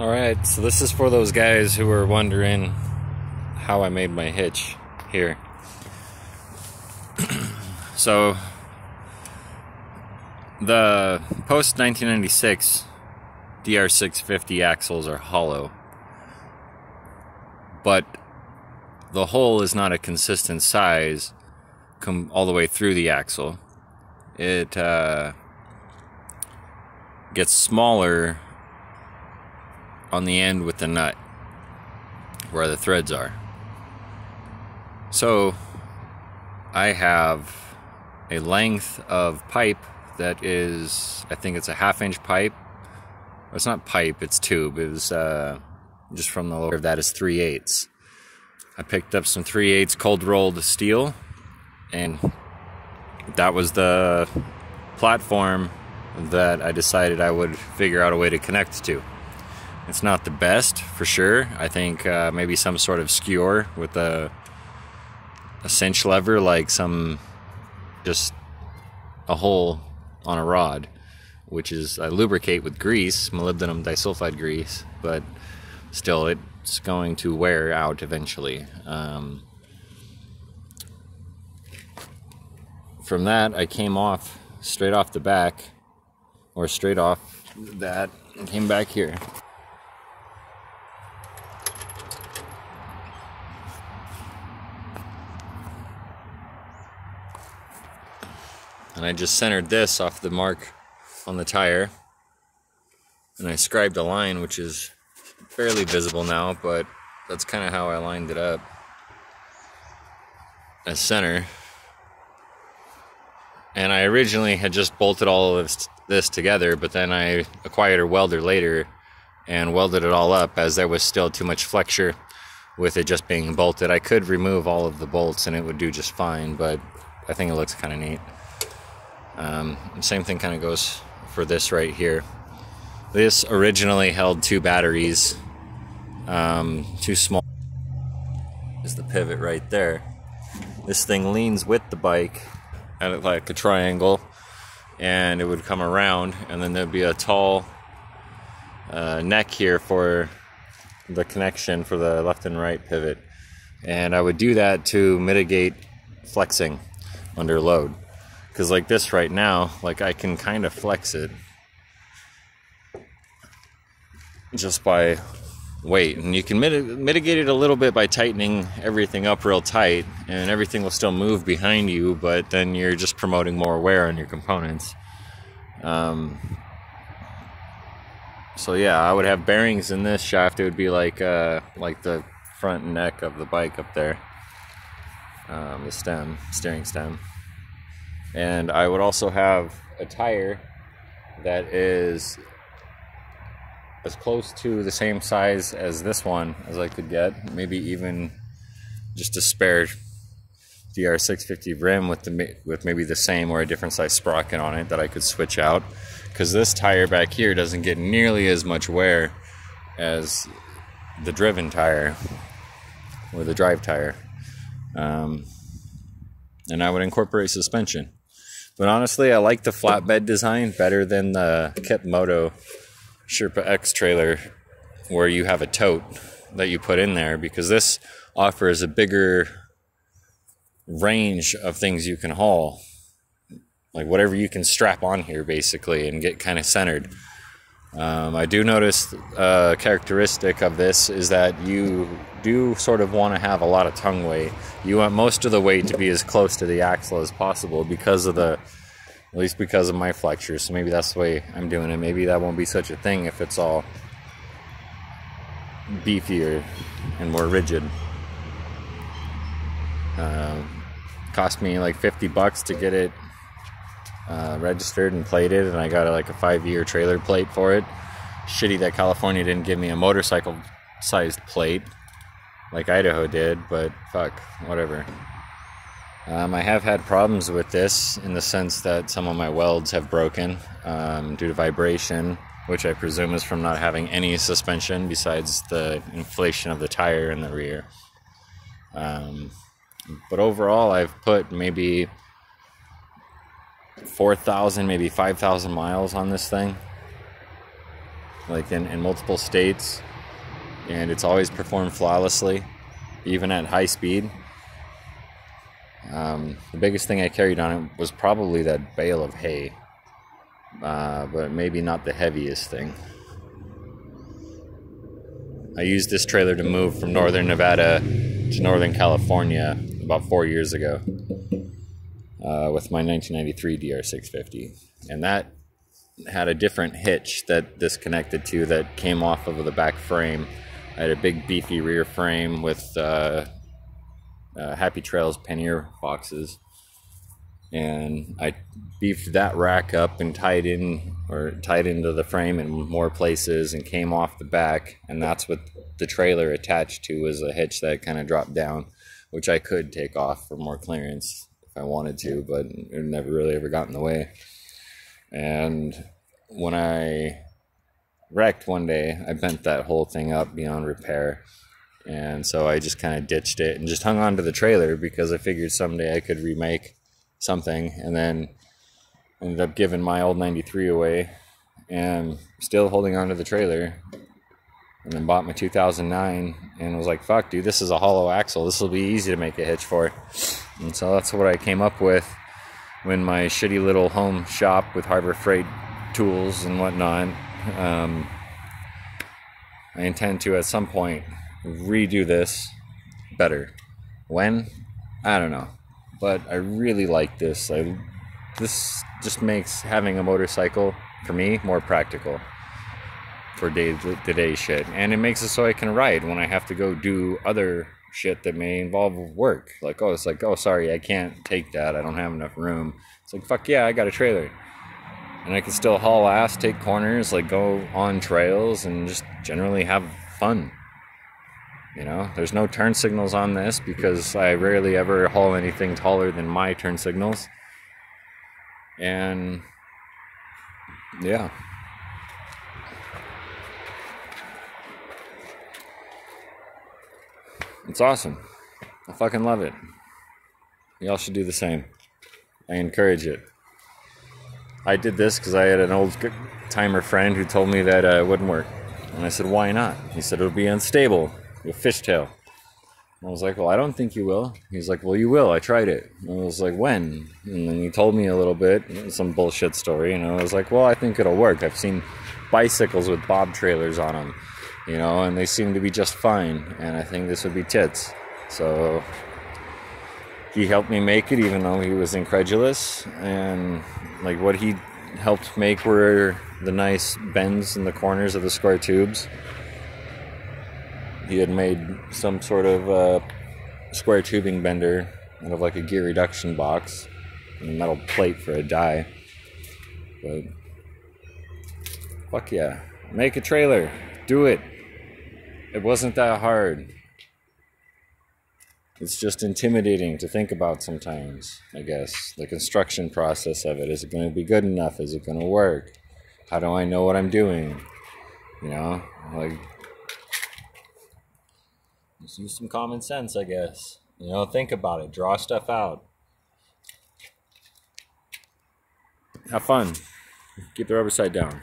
Alright, so this is for those guys who were wondering how I made my hitch here. So, the post-1996 DR650 axles are hollow, but the hole is not a consistent size all the way through the axle. It gets smaller on the end with the nut where the threads are. So I have a length of pipe that is, I think it's a 1/2-inch pipe. It's not pipe, it's tube. It was just from the lower of that is 3/8. I picked up some 3/8 cold rolled steel, and that was the platform that I decided I would figure out a way to connect to. It's not the best, for sure. I think maybe some sort of skewer with a cinch lever, like just a hole on a rod, which is I lubricate with grease, molybdenum disulfide grease, but still it's going to wear out eventually. From that, I came off straight off the back, or straight off that, and came back here. And I just centered this off the mark on the tire, and I scribed a line which is barely visible now, but that's kind of how I lined it up as center. And I originally had just bolted all of this together, but then I acquired a welder later and welded it all up, as there was still too much flexure with it just being bolted. I could remove all of the bolts and it would do just fine, but I think it looks kind of neat. Same thing kind of goes for this right here. This originally held 2 batteries, too small. Is the pivot right there. This thing leans with the bike at like a triangle, and it would come around, and then there'd be a tall neck here for the connection for the left and right pivot. And I would do that to mitigate flexing under load. Because like this right now, like I can kind of flex it just by weight, and you can mitigate it a little bit by tightening everything up real tight, and everything will still move behind you, but then you're just promoting more wear on your components. So yeah, I would have bearings in this shaft. It would be like the front neck of the bike up there, the steering stem. And I would also have a tire that is as close to the same size as this one as I could get, maybe even just a spare DR650 rim with maybe the same or a different size sprocket on it that I could switch out, because this tire back here doesn't get nearly as much wear as the driven tire or the drive tire. And I would incorporate suspension. But honestly, I like the flatbed design better than the Kitmoto Sherpa X trailer, where you have a tote that you put in there, because this offers a bigger range of things you can haul, like whatever you can strap on here basically and get kind of centered. I do notice a characteristic of this is that you do sort of want to have a lot of tongue weight. You want most of the weight to be as close to the axle as possible because of at least because of my flexure. So maybe that's the way I'm doing it. Maybe that won't be such a thing if it's all beefier and more rigid. Cost me like $50 to get it registered and plated, and I got like a 5-year trailer plate for it. Shitty that California didn't give me a motorcycle sized plate like Idaho did, but fuck, whatever. I have had problems with this in the sense that some of my welds have broken due to vibration, which I presume is from not having any suspension besides the inflation of the tire in the rear. But overall, I've put maybe 4,000, maybe 5,000 miles on this thing. like in multiple states, and it's always performed flawlessly, even at high speed. The biggest thing I carried on it was probably that bale of hay, but maybe not the heaviest thing. I used this trailer to move from northern Nevada to northern California about 4 years ago with my 1993 DR650, and that had a different hitch that this connected to that came off of the back frame. I had a big beefy rear frame with Happy Trails pannier boxes, and I beefed that rack up and tied into the frame in more places and came off the back, and that's what the trailer attached to, was a hitch that kind of dropped down, which I could take off for more clearance if I wanted to, but it never really ever got in the way. And when I wrecked one day, I bent that whole thing up beyond repair, and so I just kind of ditched it and just hung on to the trailer because I figured someday I could remake something, and then ended up giving my old 93 away and still holding on to the trailer, and then bought my 2009 and was like, fuck dude, this is a hollow axle, this will be easy to make a hitch for. And so that's what I came up with when my shitty little home shop with Harbor Freight tools and whatnot. I intend to at some point redo this better. When? I don't know, but I really like this. This just makes having a motorcycle for me more practical for day-to-day shit, and it makes it so I can ride when I have to go do other shit that may involve work. Like, oh, it's like, oh, sorry, I can't take that, I don't have enough room. It's like, fuck yeah, I got a trailer, and I can still haul ass, take corners, like go on trails, and just generally have fun. You know, there's no turn signals on this because I rarely ever haul anything taller than my turn signals. And yeah, it's awesome. I fucking love it. Y'all should do the same. I encourage it. I did this because I had an old timer friend who told me that it wouldn't work. And I said, why not? He said, it'll be unstable. You'll fishtail. I was like, well, I don't think you will. He's like, well, you will. I tried it. And I was like, when? And then he told me a little bit, some bullshit story. And I was like, well, I think it'll work. I've seen bicycles with bob trailers on them, you know, and they seem to be just fine. And I think this would be tits. So he helped me make it, even though he was incredulous. And like what he helped make were the nice bends in the corners of the square tubes. He had made some sort of square tubing bender out of like a gear reduction box and a metal plate for a die. But fuck yeah, make a trailer, do it. It wasn't that hard. It's just intimidating to think about sometimes, I guess. The construction process of it. Is it going to be good enough? Is it going to work? How do I know what I'm doing? You know, like, just use some common sense, I guess. You know, think about it. Draw stuff out. Have fun. Keep the rubber side down.